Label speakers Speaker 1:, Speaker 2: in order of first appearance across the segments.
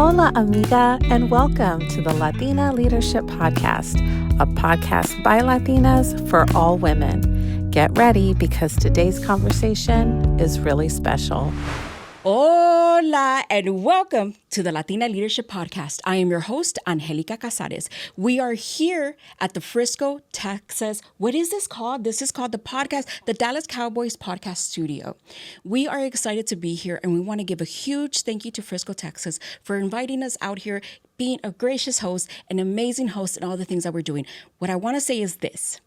Speaker 1: Hola, amiga, and welcome to the Latina Leadership Podcast, a podcast by Latinas for all women. Get ready because today's conversation is really special.
Speaker 2: Hola, and welcome to the Latina Leadership Podcast. I am your host, Angelica Casares. We are here at the Frisco, Texas. What is this called? This is called the Dallas Cowboys Podcast Studio. We are excited to be here, and we want to give a huge thank you to Frisco, Texas for inviting us out here, being a gracious host, an amazing host, and all the things that we're doing. What I want to say is this,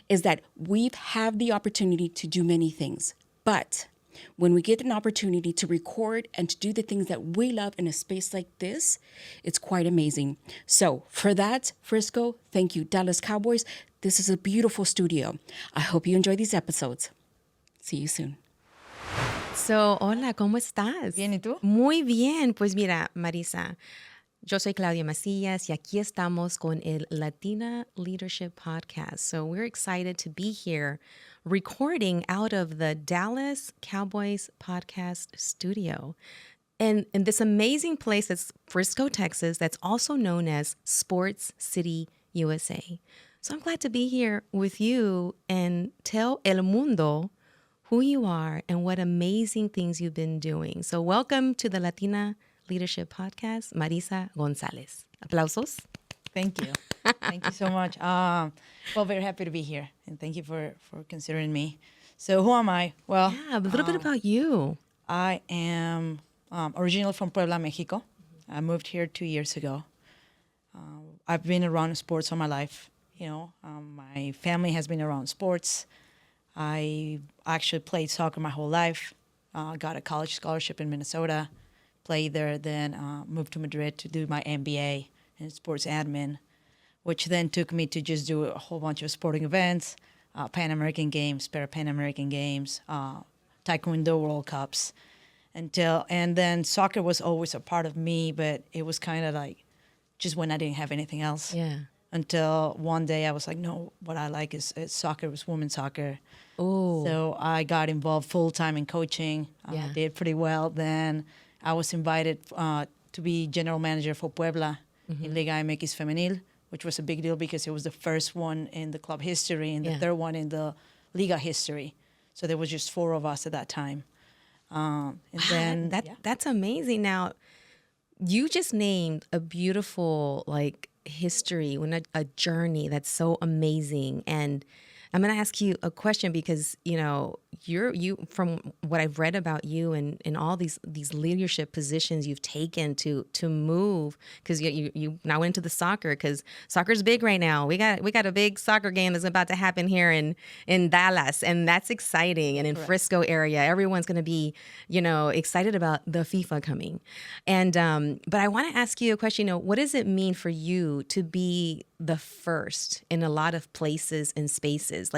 Speaker 2: is that we've had the opportunity to do many things, but when we get an opportunity to record and to do the things that we love in a space like this, it's quite amazing. So for that, Frisco, thank you. Dallas Cowboys, this is a beautiful studio. I hope you enjoy these episodes. See you soon.
Speaker 3: So, hola, ¿cómo estás?
Speaker 4: Bien, ¿y tú?
Speaker 3: Muy bien. Pues mira, Marisa, yo soy Claudia Macías y aquí estamos con el Latina Leadership Podcast. So we're excited to be here recording out of the Dallas Cowboys Podcast Studio. And this amazing place that's Frisco, Texas, that's also known as Sports City, USA. So I'm glad to be here with you and tell El Mundo who you are and what amazing things you've been doing. So welcome to the Latina Leadership Podcast, Marisa González. Aplausos.
Speaker 4: Thank you. Thank you so much. Well, very happy to be here, and thank you for considering me. So who am I? Well,
Speaker 3: Yeah, a little bit about you.
Speaker 4: I am originally from Puebla, Mexico. I moved here 2 years ago. I've been around sports all my life. My family has been around sports. I actually played soccer my whole life. Got a college scholarship in Minnesota. Played there, then moved to Madrid to do my MBA in sports admin, which then took me to just do a whole bunch of sporting events, Pan American Games, Pan American Games, Taekwondo World Cups, and then soccer was always a part of me, but it was kind of like just when I didn't have anything else.
Speaker 3: Yeah.
Speaker 4: Until one day I was like, no, what I like is soccer, was women's soccer.
Speaker 3: Oh.
Speaker 4: So I got involved full-time in coaching.
Speaker 3: Yeah.
Speaker 4: Did pretty well. Then I was invited to be general manager for Puebla in Liga MX Femenil, which was a big deal because it was the first one in the club history and the third one in the Liga history. So there was just 4 of us at that time.
Speaker 3: That's amazing. Now, you just named a beautiful history, a journey that's so amazing. And I'm going to ask you a question because, you from what I've read about you and all these leadership positions you've taken to move, because you now went into the soccer, because soccer's big right now. We got a big soccer game that's about to happen here in Dallas, and that's exciting. And in Frisco area, everyone's going to be, excited about the FIFA coming. And but I want to ask you a question. What does it mean for you to be the first in a lot of places and spaces?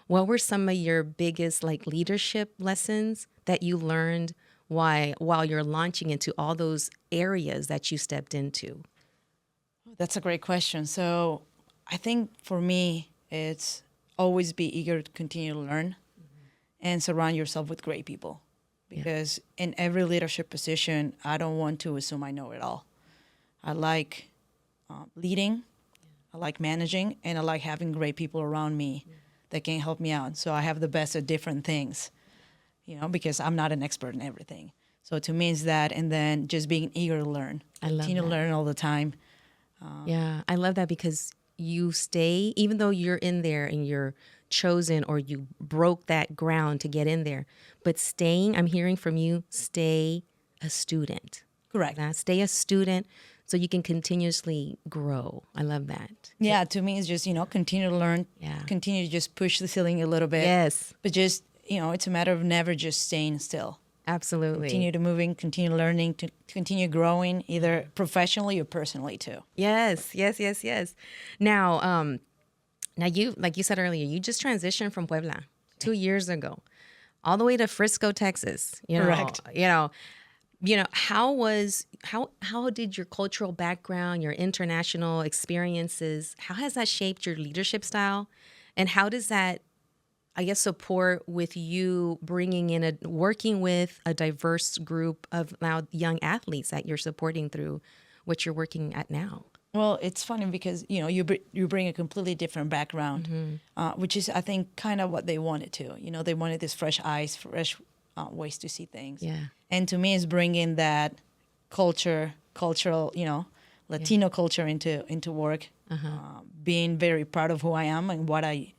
Speaker 3: What were some of your biggest leadership lessons that you learned while you're launching into all those areas that you stepped into?
Speaker 4: That's a great question. So I think for me, it's always be eager to continue to learn and surround yourself with great people. Because in every leadership position, I don't want to assume I know it all. I like leading, I like managing, and I like having great people around me that can help me out. So I have the best at different things, because I'm not an expert in everything. So to me, it's that, and then just being eager to learn.
Speaker 3: I love
Speaker 4: Continue to
Speaker 3: that.
Speaker 4: learn all the time.
Speaker 3: Yeah, I love that because you stay, even though you're in there and you're chosen or you broke that ground to get in there, but staying, I'm hearing from you, stay a student.
Speaker 4: Correct.
Speaker 3: Stay a student so you can continuously grow. I love that.
Speaker 4: Yeah, to me, it's just, continue to learn, continue to just push the ceiling a little bit.
Speaker 3: Yes.
Speaker 4: But just, it's a matter of never just staying still.
Speaker 3: Absolutely.
Speaker 4: Continue to moving, continue learning, to continue growing, either professionally or personally too.
Speaker 3: Yes. Now you, like you said earlier, you just transitioned from Puebla 2 years ago, all the way to Frisco, Texas.
Speaker 4: Correct.
Speaker 3: How did your cultural background, your international experiences, how has that shaped your leadership style, and how does that, I guess, support with you working with a diverse group of now young athletes that you're supporting through what you're working at now?
Speaker 4: Well, it's funny because, you bring a completely different background, which is, I think, kind of what they wanted to. They wanted this fresh eyes, fresh ways to see things.
Speaker 3: Yeah.
Speaker 4: And to me, it's bringing that cultural, Latino culture into work, being very proud of who I am and what I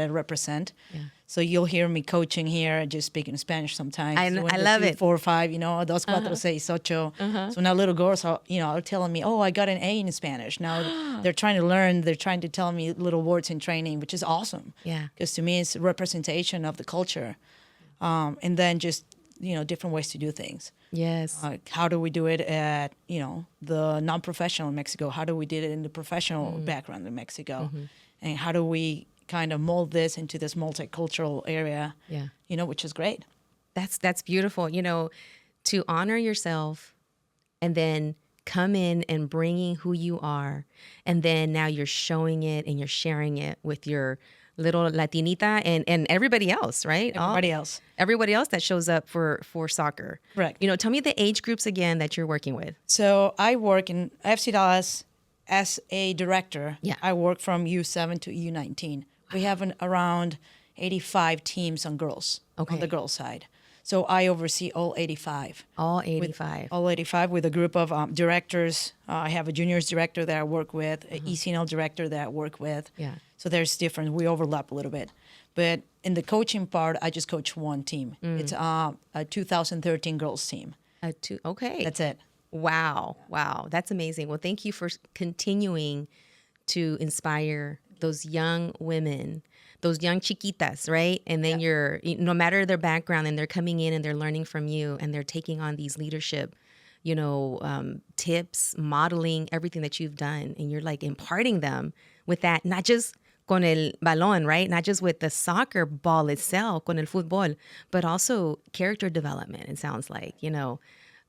Speaker 4: represent.
Speaker 3: Yeah.
Speaker 4: So you'll hear me coaching here, just speaking Spanish sometimes.
Speaker 3: I love it.
Speaker 4: 4 or 5, dos, cuatro, seis, ocho. So now little girls are telling me, oh, I got an A in Spanish. Now they're trying to learn. They're trying to tell me little words in training, which is awesome.
Speaker 3: Yeah.
Speaker 4: Because to me, it's a representation of the culture. And then just, different ways to do things.
Speaker 3: Yes.
Speaker 4: How do we do it at, the non-professional in Mexico? How do we do it in the professional background in Mexico? And how do we kind of mold this into this multicultural area?
Speaker 3: Yeah.
Speaker 4: Which is great.
Speaker 3: That's beautiful. To honor yourself and then come in and bringing who you are. And then now you're showing it and you're sharing it with your little Latinita and everybody else, right? Everybody else that shows up for soccer.
Speaker 4: Correct.
Speaker 3: Tell me the age groups again that you're working with.
Speaker 4: So I work in FC Dallas as a director.
Speaker 3: Yeah.
Speaker 4: I work from U7 to U19. We have around 85 teams on girls, on the girls' side. So I oversee all 85.
Speaker 3: All 85.
Speaker 4: All 85 with a group of directors. I have a juniors director that I work with, an ECNL director that I work with.
Speaker 3: Yeah.
Speaker 4: So there's different. We overlap a little bit. But in the coaching part, I just coach one team. It's a 2013 girls team.
Speaker 3: Okay.
Speaker 4: That's it.
Speaker 3: Wow. Wow. That's amazing. Well, thank you for continuing to inspire those young women, those young chiquitas, right? And then no matter their background, and they're coming in and they're learning from you and they're taking on these leadership, tips, modeling everything that you've done. And you're like imparting them with that, not just con el balón, right? Not just with the soccer ball itself, con el fútbol, but also character development. It sounds like,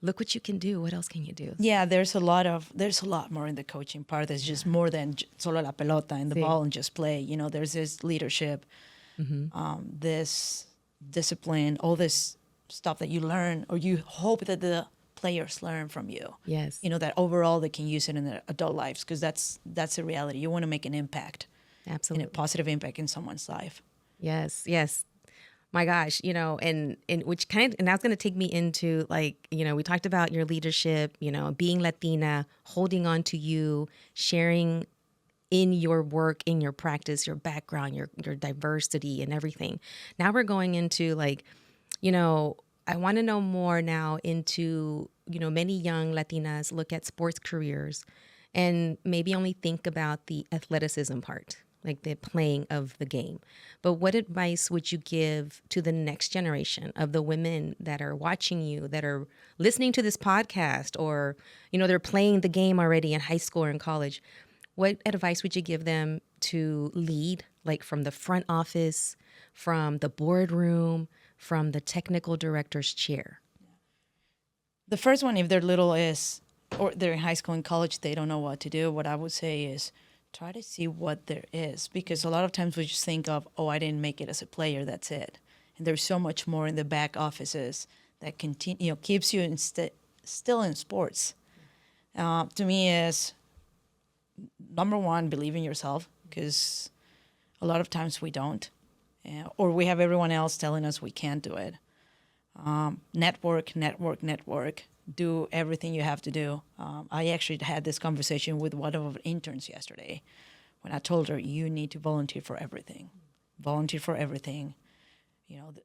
Speaker 3: look what you can do. What else can you do?
Speaker 4: Yeah, there's a lot more in the coaching part. There's just more than solo la pelota and the ball and just play. There's this leadership, this discipline, all this stuff that you learn, or you hope that the players learn from you.
Speaker 3: Yes.
Speaker 4: That overall they can use it in their adult lives, because that's a reality. You want to make an impact.
Speaker 3: Absolutely.
Speaker 4: A positive impact in someone's life.
Speaker 3: Yes. My gosh, and which kind of, and that's going to take me into we talked about your leadership, being Latina, holding on to you, sharing in your work, in your practice, your background, your diversity and everything. Now we're going into I want to know more now into, many young Latinas look at sports careers and maybe only think about the athleticism part, like the playing of the game. But what advice would you give to the next generation of the women that are watching you, that are listening to this podcast, or, they're playing the game already in high school or in college? What advice would you give them to lead, like from the front office, from the boardroom, from the technical director's chair?
Speaker 4: The first one, if they're little, or they're in high school and college, they don't know what to do. What I would say is, try to see what there is, because a lot of times we just think of, oh, I didn't make it as a player, that's it. And there's so much more in the back offices that keeps you still in sports. To me is, number one, believe in yourself, because a lot of times we don't, or we have everyone else telling us we can't do it. Network. Do everything you have to do. I actually had this conversation with one of our interns yesterday when I told her, you need to volunteer for everything. Volunteer for everything.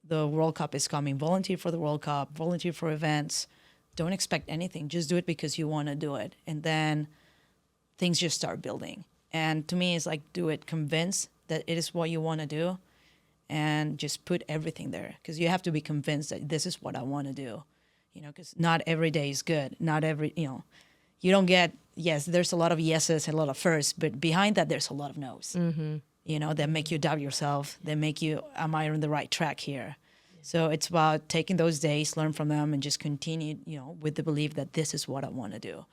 Speaker 4: The World Cup is coming. Volunteer for the World Cup. Volunteer for events. Don't expect anything. Just do it because you want to do it. And then things just start building. And to me, it's like, do it convinced that it is what you want to do, and just put everything there, because you have to be convinced that this is what I want to do. Because not every day is good. Not every, you don't get, yes, there's a lot of yeses and a lot of firsts, but behind that, there's a lot of no's, that make you doubt yourself, that make you, am I on the right track here? So it's about taking those days, learn from them, and just continue, with the belief that this is what I want to do.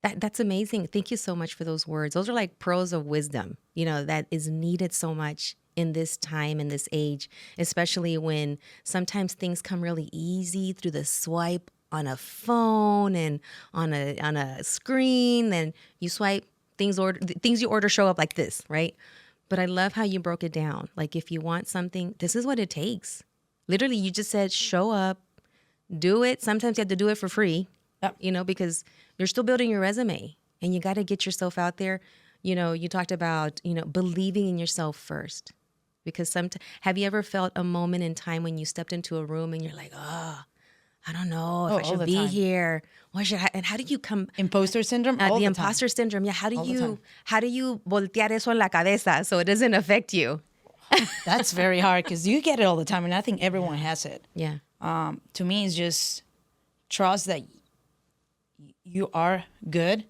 Speaker 3: That's amazing. Thank you so much for those words. Those are like pearls of wisdom, that is needed so much in this time, in this age, especially when sometimes things come really easy through the swipe on a phone and on a screen, and you swipe, things you order show up like this, right? But I love how you broke it down. Like, if you want something, this is what it takes. Literally, you just said, show up, do it. Sometimes you have to do it for free, because you're still building your resume and you got to get yourself out there. You talked about, believing in yourself first, because have you ever felt a moment in time when you stepped into a room and you're like, I don't know if I should be here. What should I? And how do you come?
Speaker 4: Imposter syndrome. All
Speaker 3: the
Speaker 4: the
Speaker 3: imposter
Speaker 4: time.
Speaker 3: syndrome. Yeah. How do you voltear eso en la cabeza so it doesn't affect you?
Speaker 4: That's very hard because you get it all the time, and I think everyone has it.
Speaker 3: Yeah.
Speaker 4: To me, it's just trust that you are good,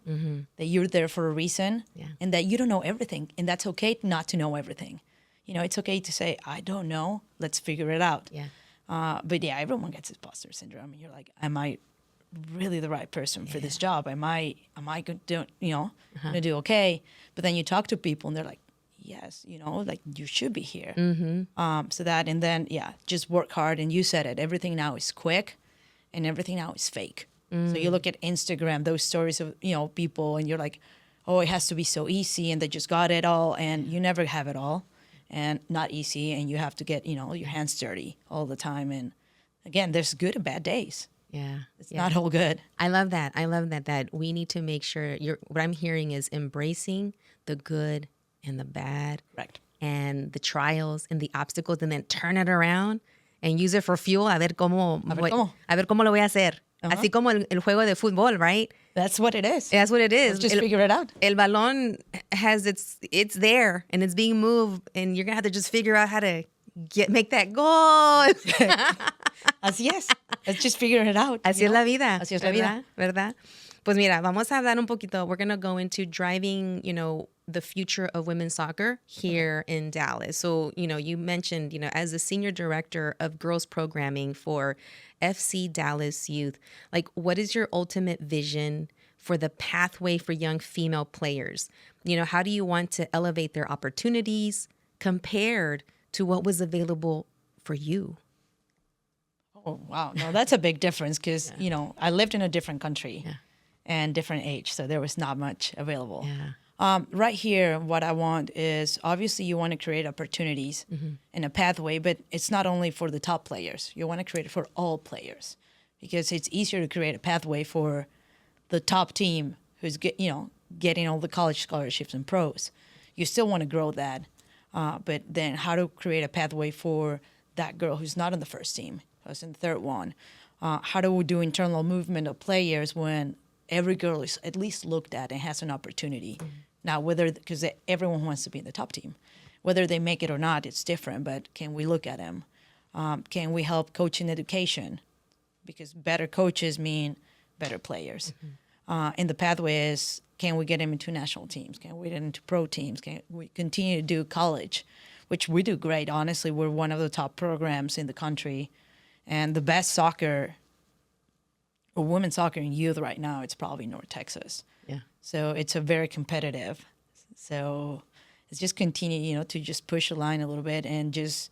Speaker 4: that you're there for a reason, and that you don't know everything, and that's okay not to know everything. It's okay to say, I don't know. Let's figure it out.
Speaker 3: Yeah.
Speaker 4: But yeah, everyone gets imposter syndrome, and you're like, am I really the right person for this job? Am I going to gonna do okay? But then you talk to people, and they're like, yes, like you should be here. So that, and then just work hard. And you said it. Everything now is quick, and everything now is fake. So you look at Instagram, those stories of people, and you're like, oh, it has to be so easy, and they just got it all, and you never have it all. And not easy, and you have to get, your hands dirty all the time. And again, there's good and bad days.
Speaker 3: Yeah.
Speaker 4: It's not all good.
Speaker 3: I love that. That we need to make sure what I'm hearing is embracing the good and the bad.
Speaker 4: Correct.
Speaker 3: And the trials and the obstacles, and then turn it around and use it for fuel. A ver cómo lo voy a hacer. Así como el juego de fútbol, right?
Speaker 4: That's what it is.
Speaker 3: That's what it is.
Speaker 4: Let's just figure it out.
Speaker 3: El balón has it's there and it's being moved, and you're gonna have to just figure out how to make that goal.
Speaker 4: Así es. Let's just figure it out.
Speaker 3: Así es la vida.
Speaker 4: Así es la vida.
Speaker 3: ¿Verdad? Pues mira, vamos a hablar un poquito. We're gonna go into driving, the future of women's soccer here in Dallas. So, you mentioned, as the senior director of girls programming for FC Dallas Youth, like, what is your ultimate vision for the pathway for young female players? How do you want to elevate their opportunities compared to what was available for you?
Speaker 4: Oh, wow. No, that's a big difference because, I lived in a different country and different age. So there was not much available.
Speaker 3: Yeah.
Speaker 4: Right here, what I want is, obviously you want to create opportunities and a pathway, but it's not only for the top players. You want to create it for all players, because it's easier to create a pathway for the top team who's getting all the college scholarships and pros. You still want to grow that, but then how to create a pathway for that girl who's not on the first team, who's in the third one. How do we do internal movement of players when every girl is at least looked at and has an opportunity? Now, because everyone wants to be in the top team. Whether they make it or not, it's different, but can we look at them? Can we help coaching education? Because better coaches mean better players. And the pathway is, can we get them into national teams? Can we get them into pro teams? Can we continue to do college, which we do great. Honestly, we're one of the top programs in the country. And the best soccer, or women's soccer in youth right now, it's probably North Texas.
Speaker 3: Yeah.
Speaker 4: So it's a very competitive. So it's just continue, to just push the line a little bit and just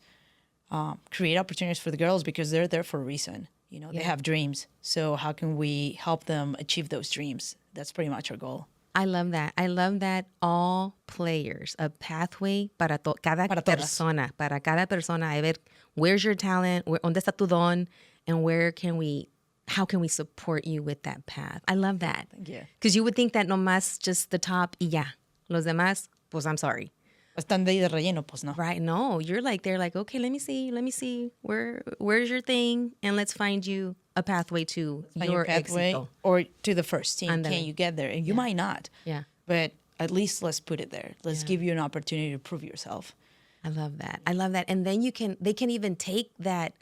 Speaker 4: create opportunities for the girls, because they're there for a reason. They have dreams. So how can we help them achieve those dreams? That's pretty much our goal.
Speaker 3: I love that. I love that all players, a pathway para cada persona, para cada persona. A ver, where's your talent? ¿Dónde está tu don? And how can we support you with that path? I love that.
Speaker 4: Thank you.
Speaker 3: Because you would think that nomás just the top y ya. Los demás, pues I'm sorry.
Speaker 4: Están de relleno, pues no.
Speaker 3: Right. No, they're like, okay, let me see. Where's your thing? And let's find you a pathway to your
Speaker 4: pathway
Speaker 3: éxito.
Speaker 4: Or to the first team.
Speaker 3: Andale.
Speaker 4: Can you get there? And you might not.
Speaker 3: Yeah.
Speaker 4: But at least let's put it there. Let's give you an opportunity to prove yourself.
Speaker 3: I love that. And then they can even take that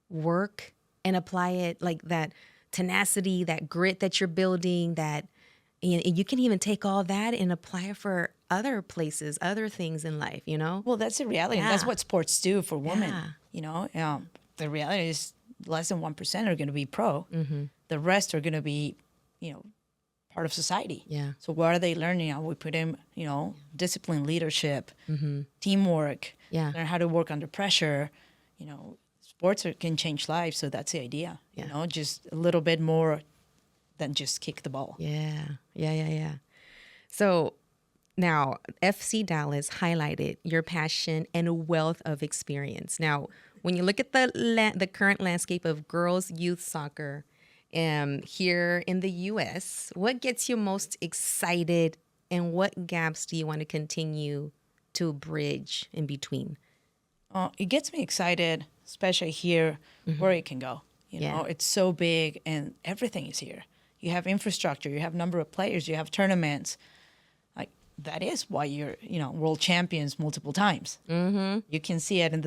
Speaker 3: work and apply it, like that tenacity, that grit that you're building, that you can even take all that and apply it for other places, other things in life,
Speaker 4: Well, that's the reality.
Speaker 3: Yeah.
Speaker 4: That's what sports do for women.
Speaker 3: Yeah.
Speaker 4: The reality is less than 1% are going to be pro. The rest are going to be, part of society.
Speaker 3: Yeah.
Speaker 4: So what are they learning? We put in, discipline, leadership, teamwork,
Speaker 3: Yeah.
Speaker 4: learn how to work under pressure, sports can change lives. So that's the idea,
Speaker 3: Yeah.
Speaker 4: you know, just a little bit more than just kick the ball.
Speaker 3: Yeah. So now, FC Dallas highlighted your passion and wealth of experience. Now, when you look at the current landscape of girls' youth soccer here in the U.S., what gets you most excited, and what gaps do you want to continue to bridge in between?
Speaker 4: It gets me excited, especially here, where it can go. You know, it's so big and everything is here. You have infrastructure, you have number of players, you have tournaments. Like, that is why you're, world champions multiple times. Mm-hmm. You can see it in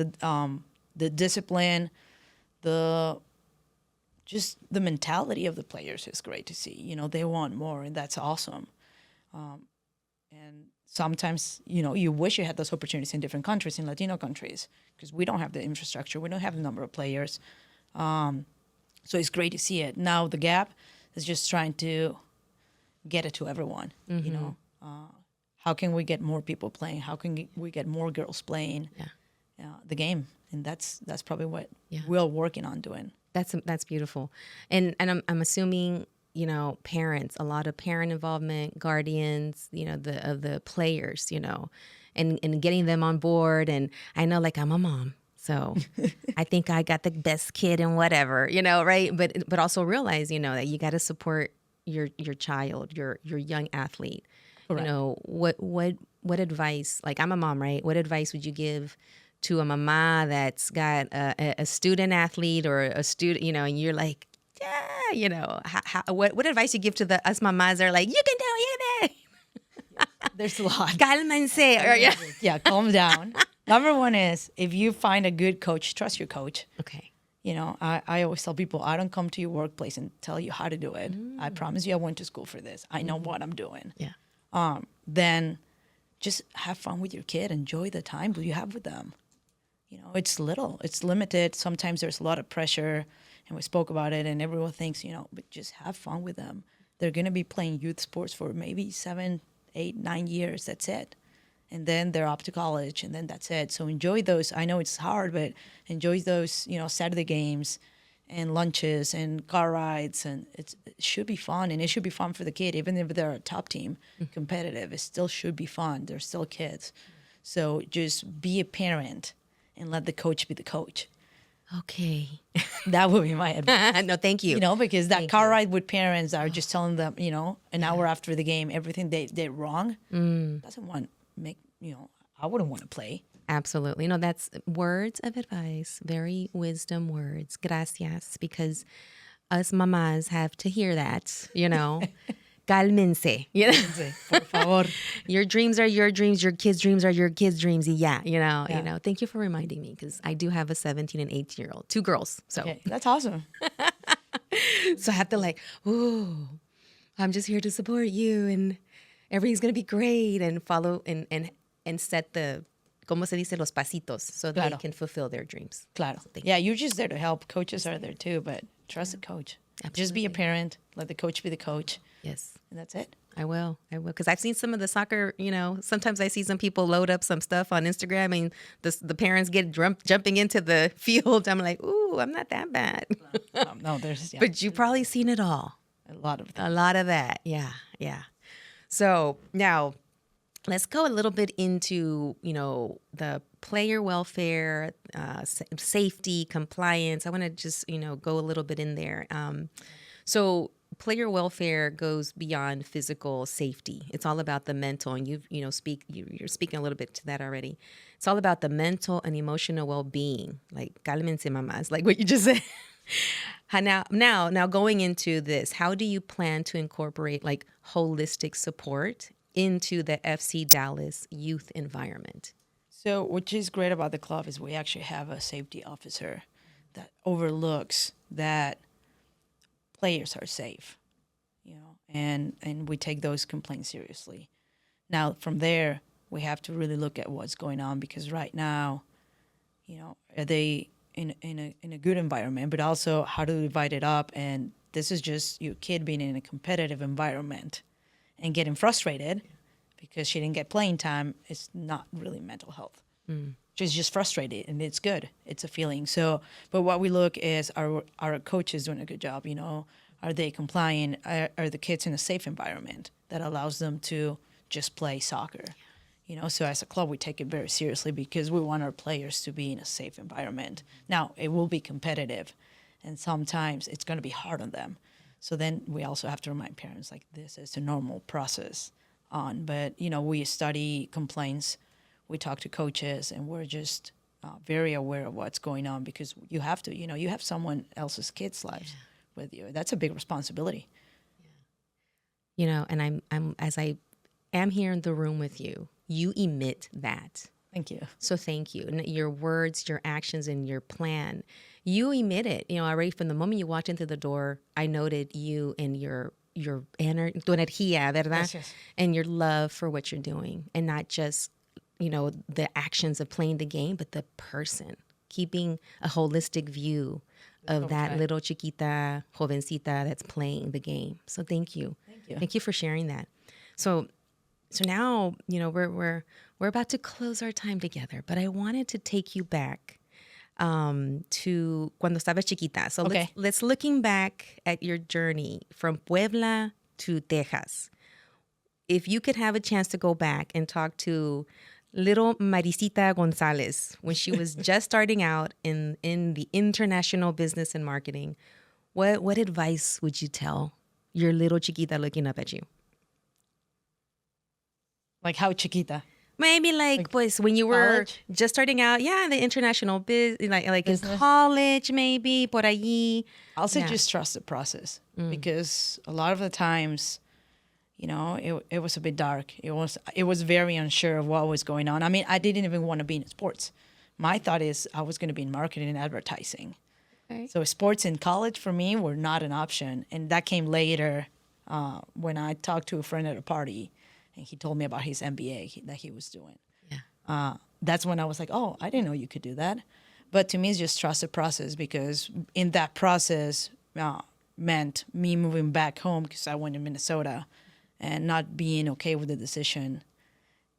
Speaker 4: the discipline, just the mentality of the players is great to see. You know, they want more, and that's awesome. And sometimes, you wish you had those opportunities in different countries, in Latino countries, because we don't have the infrastructure. We don't have the number of players. So it's great to see it. Now the gap is just trying to get it to everyone, how can we get more people playing? How can we get more girls playing the game? And that's probably what we're working on doing.
Speaker 3: That's beautiful. And I'm assuming, parents, a lot of parent involvement, guardians, the players, and getting them on board. And I know, like, I'm a mom, so I think I got the best kid and whatever, right? But also realize, that you got to support your child, your young athlete. Correct. What advice, like, I'm a mom, right? What advice would you give to a mama that's got a student athlete or a student, and you're like, what advice you give to us mamas that are like, you can do it.
Speaker 4: There's a lot.
Speaker 3: Cálmense.
Speaker 4: Yeah, calm down. Number one is, if you find a good coach, trust your coach.
Speaker 3: Okay.
Speaker 4: I always tell people, I don't come to your workplace and tell you how to do it. I promise you I went to school for this. I know what I'm doing.
Speaker 3: Yeah.
Speaker 4: Then just have fun with your kid. Enjoy the time that you have with them. It's little. It's limited. Sometimes there's a lot of pressure, and we spoke about it, and everyone thinks, but just have fun with them. They're going to be playing youth sports for maybe 7, 8, 9 years. That's it. And then they're up to college, and then that's it. So enjoy those. I know it's hard, but enjoy those, Saturday games and lunches and car rides. And it should be fun, and it should be fun for the kid. Even if they're a top team, competitive, it still should be fun. They're still kids. So just be a parent and let the coach be the coach.
Speaker 3: Okay.
Speaker 4: That would be my advice.
Speaker 3: No, thank you.
Speaker 4: Because that car ride with parents are just telling them, an hour after the game, everything they did wrong. Doesn't want make, I wouldn't want to play.
Speaker 3: Absolutely. No, that's words of advice, very wisdom words. Gracias, because us mamas have to hear that, Cálmense.
Speaker 4: Por favor.
Speaker 3: Your dreams are your dreams. Your kids' dreams are your kids' dreams. Thank you for reminding me, because I do have a 17 and 18-year-old, 2 girls. So
Speaker 4: Okay, that's awesome.
Speaker 3: So I have to I'm just here to support you, and everything's going to be great, and follow and set the, ¿cómo se dice? Los pasitos, so that they can fulfill their dreams.
Speaker 4: Claro. Yeah, you're just there to help. Coaches are there too, but trust the coach.
Speaker 3: Absolutely.
Speaker 4: Just be a parent. Let the coach be the coach.
Speaker 3: Yes.
Speaker 4: And that's it.
Speaker 3: I will. Because I've seen some of the soccer, sometimes I see some people load up some stuff on Instagram, and the parents get jumping into the field. I'm like, ooh, I'm not that bad.
Speaker 4: No, there's... Yeah.
Speaker 3: But you've probably seen it all.
Speaker 4: A lot of things.
Speaker 3: A lot of that. Yeah. So now let's go a little bit into, the player welfare, safety, compliance. I want to just, go a little bit in there. So player welfare goes beyond physical safety. It's all about the mental, and you're speaking a little bit to that already. It's all about the mental and emotional well-being, like cálmense mamás, like what you just said. Now going into this, how do you plan to incorporate like holistic support into the FC Dallas youth environment?
Speaker 4: So which is great about the club is we actually have a safety officer that overlooks that players are safe, and we take those complaints seriously. Now, from there, we have to really look at what's going on, because right now, are they in a good environment, but also how to divide it up. And this is just your kid being in a competitive environment and getting frustrated because she didn't get playing time. It's not really mental health. she's just frustrated, and it's good. It's a feeling. So, but what we look is, our coaches doing a good job? Are they complying? Are the kids in a safe environment that allows them to just play soccer? So as a club, we take it very seriously because we want our players to be in a safe environment. Now, it will be competitive, and sometimes it's going to be hard on them. So then we also have to remind parents, like, this is a normal process But, we study complaints, we talk to coaches, and we're just very aware of what's going on, because you have to, you have someone else's kids' lives with you. That's a big responsibility.
Speaker 3: And I'm as I am here in the room with you, you emit that.
Speaker 4: Thank you.
Speaker 3: So thank you. And your words, your actions, and your plan, you emit it. Already from the moment you walked into the door, I noted you and your tu energía, ¿verdad?
Speaker 4: Yes.
Speaker 3: And your love for what you're doing, and not just, the actions of playing the game, but the person, keeping a holistic view of that little chiquita, jovencita that's playing the game. So thank you.
Speaker 4: Thank you.
Speaker 3: Thank you for sharing that. So now, we're about to close our time together, but I wanted to take you back to cuando estabas chiquita. So
Speaker 4: Okay.
Speaker 3: let's looking back at your journey from Puebla to Texas. If you could have a chance to go back and talk to little Marisita González when she was just starting out in the international business and marketing, what advice would you tell your little chiquita looking up at you?
Speaker 4: Like, how chiquita?
Speaker 3: Maybe pues when you were
Speaker 4: college?
Speaker 3: just starting out, in the international like in
Speaker 4: Business?
Speaker 3: college, maybe por allí.
Speaker 4: I'll say
Speaker 3: Yeah.
Speaker 4: just trust the process, because a lot of the times, it was a bit dark. It was very unsure of what was going on. I mean, I didn't even want to be in sports. My thought is I was going to be in marketing and advertising.
Speaker 3: Okay.
Speaker 4: So sports in college for me were not an option, and that came later when I talked to a friend at a party, and he told me about his MBA that he was doing.
Speaker 3: Yeah.
Speaker 4: That's when I was like, oh, I didn't know you could do that. But to me, it's just trust the process, because in that process meant me moving back home, because I went to Minnesota, and not being okay with the decision.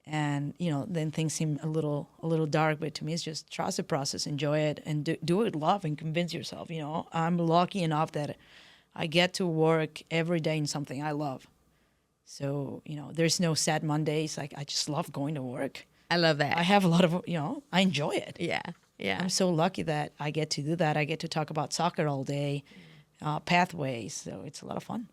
Speaker 4: And, then things seem a little dark, but to me, it's just trust the process, enjoy it, and do it with love, and convince yourself. I'm lucky enough that I get to work every day in something I love. So, there's no sad Mondays. Like, I just love going to work.
Speaker 3: I love that.
Speaker 4: I have a lot of, I enjoy it.
Speaker 3: Yeah.
Speaker 4: I'm so lucky that I get to do that. I get to talk about soccer all day, pathways. So it's a lot of fun.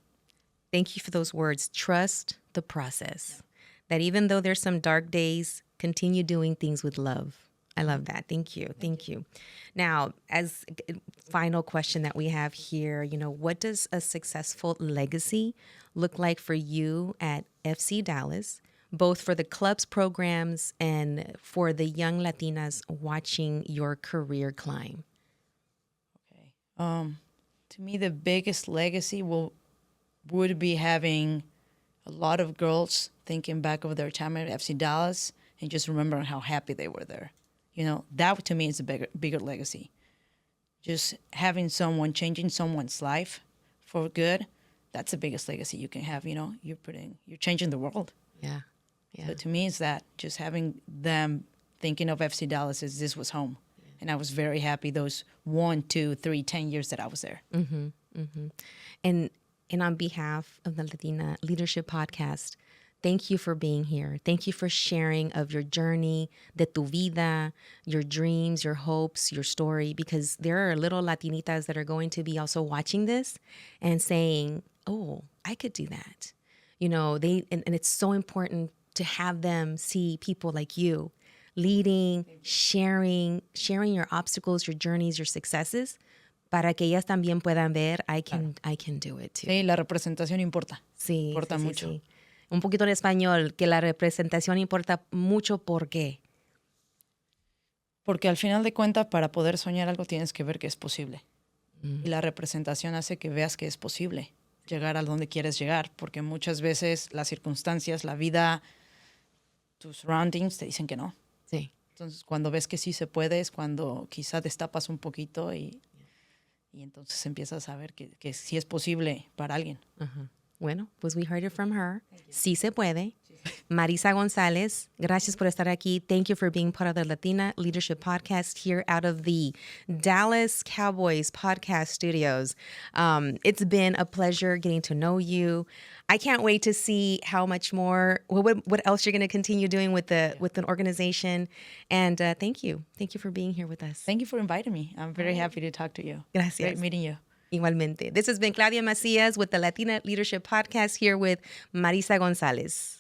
Speaker 3: Thank you for those words. Trust the process. That even though there's some dark days, continue doing things with love. I love that. Thank you. Thank you. Now, as a final question that we have here, what does a successful legacy look like for you at FC Dallas, both for the club's programs and for the young Latinas watching your career climb?
Speaker 4: Okay. To me, the biggest legacy would be having a lot of girls thinking back over their time at FC Dallas and just remembering how happy they were there. That to me is a bigger legacy. Just having someone, changing someone's life for good, that's the biggest legacy you can have. You're changing the world.
Speaker 3: Yeah. Yeah.
Speaker 4: So to me, it's that, just having them thinking of FC Dallas as this was home. Yeah. And I was very happy those 1, 2, 3, 10 years that I was there.
Speaker 3: Mm-hmm. Mm-hmm. And on behalf of the Latina Leadership Podcast, thank you for being here. Thank you for sharing of your journey, de tu vida, your dreams, your hopes, your story, because there are little Latinitas that are going to be also watching this and saying, oh, I could do that. And it's so important to have them see people like you leading, sharing your obstacles, your journeys, your successes, para que ellas también puedan ver, I can do it too.
Speaker 4: Sí, la representación importa.
Speaker 3: Sí,
Speaker 4: Importa
Speaker 3: sí,
Speaker 4: mucho.
Speaker 3: sí. Un poquito en español, que la representación importa mucho. ¿Por qué?
Speaker 4: Porque al final de cuentas, para poder soñar algo, tienes que ver que es posible. Y la representación hace que veas que es posible llegar a donde quieres llegar, porque muchas veces las circunstancias, la vida, tus surroundings te dicen que no.
Speaker 3: Sí.
Speaker 4: Entonces, cuando ves que sí se puede, es cuando quizá destapas un poquito y entonces empiezas a ver que sí es posible para alguien.
Speaker 3: Uh-huh. Bueno, pues we heard it from her. Sí se puede. Marisa González, gracias por estar aquí. Thank you for being part of the Latina Leadership Podcast here out of the Dallas Cowboys Podcast Studios. It's been a pleasure getting to know you. I can't wait to see how much more, what else you're going to continue doing with an organization. And thank you. Thank you for being here with us.
Speaker 4: Thank you for inviting me. I'm very happy to talk to you.
Speaker 3: Gracias.
Speaker 4: Great meeting you.
Speaker 3: Igualmente. This has been Claudia Macías with the Latina Leadership Podcast here with Marisa González.